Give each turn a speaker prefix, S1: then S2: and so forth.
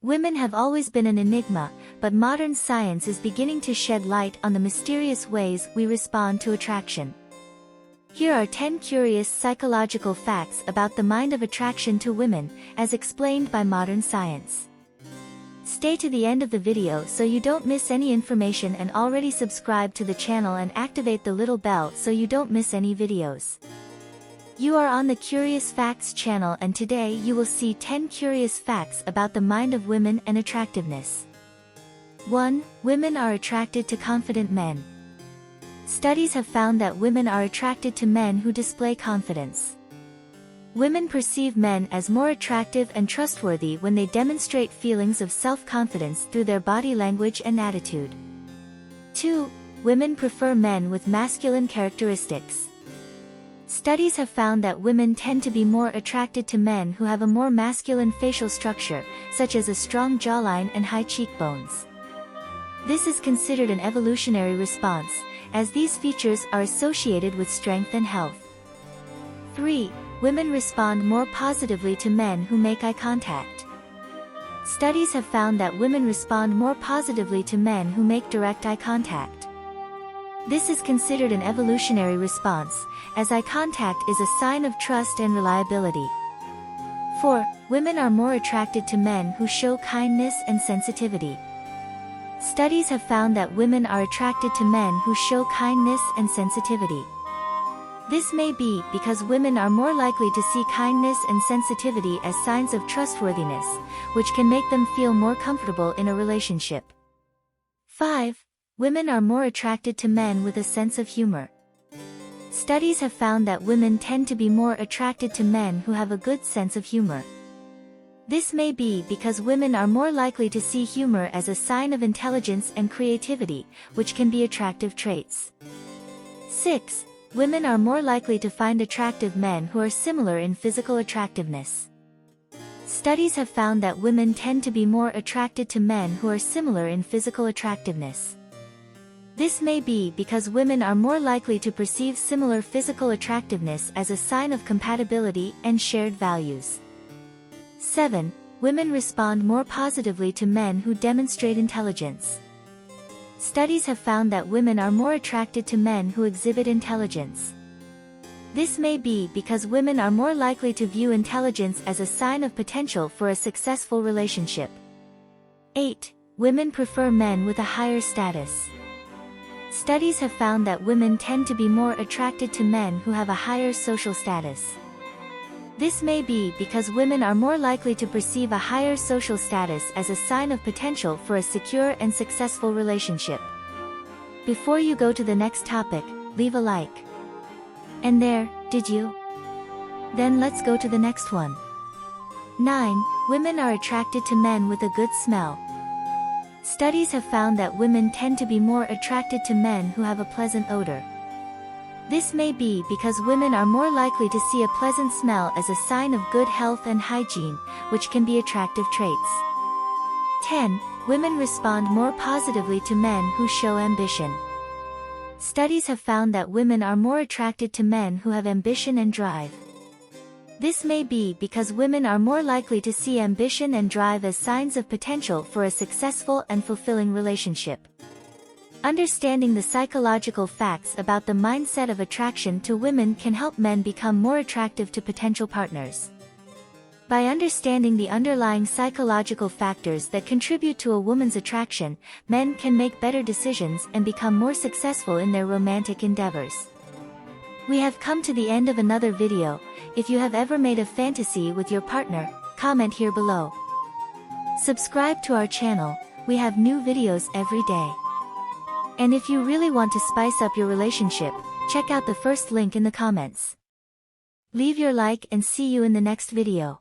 S1: Women have always been an enigma, but modern science is beginning to shed light on the mysterious ways we respond to attraction. Here are 10 curious psychological facts about the mind of attraction to women, as explained by modern science. Stay to the end of the video so you don't miss any information, and already subscribe to the channel and activate the little bell so you don't miss any videos. You are on the Curious Facts channel, and today you will see 10 curious facts about the mind of women and attractiveness. 1. Women are attracted to confident men. Studies have found that women are attracted to men who display confidence. Women perceive men as more attractive and trustworthy when they demonstrate feelings of self-confidence through their body language and attitude. 2. Women prefer men with masculine characteristics. Studies have found that women tend to be more attracted to men who have a more masculine facial structure, such as a strong jawline and high cheekbones. This is considered an evolutionary response, as these features are associated with strength and health. 3. Women respond more positively to men who make eye contact. Studies have found that women respond more positively to men who make direct eye contact. This is considered an evolutionary response, as eye contact is a sign of trust and reliability. 4. Women are more attracted to men who show kindness and sensitivity. Studies have found that women are attracted to men who show kindness and sensitivity. This may be because women are more likely to see kindness and sensitivity as signs of trustworthiness, which can make them feel more comfortable in a relationship. 5. Women are more attracted to men with a sense of humor. Studies have found that women tend to be more attracted to men who have a good sense of humor. This may be because women are more likely to see humor as a sign of intelligence and creativity, which can be attractive traits. 6. Women are more likely to find attractive men who are similar in physical attractiveness. Studies have found that women tend to be more attracted to men who are similar in physical attractiveness. This may be because women are more likely to perceive similar physical attractiveness as a sign of compatibility and shared values. 7. Women respond more positively to men who demonstrate intelligence. Studies have found that women are more attracted to men who exhibit intelligence. This may be because women are more likely to view intelligence as a sign of potential for a successful relationship. 8. Women prefer men with a higher status. Studies have found that women tend to be more attracted to men who have a higher social status. This may be because women are more likely to perceive a higher social status as a sign of potential for a secure and successful relationship. Before you go to the next topic, leave a like. And there, did you? Then let's go to the next one. 9. Women are attracted to men with a good smell. Studies have found that women tend to be more attracted to men who have a pleasant odor. This may be because women are more likely to see a pleasant smell as a sign of good health and hygiene, which can be attractive traits. 10. Women respond more positively to men who show ambition. Studies have found that women are more attracted to men who have ambition and drive. This may be because women are more likely to see ambition and drive as signs of potential for a successful and fulfilling relationship. Understanding the psychological facts about the mindset of attraction to women can help men become more attractive to potential partners. By understanding the underlying psychological factors that contribute to a woman's attraction, men can make better decisions and become more successful in their romantic endeavors. We have come to the end of another video. If you have ever made a fantasy with your partner, comment here below. Subscribe to our channel, we have new videos every day. And if you really want to spice up your relationship, check out the first link in the comments. Leave your like and see you in the next video.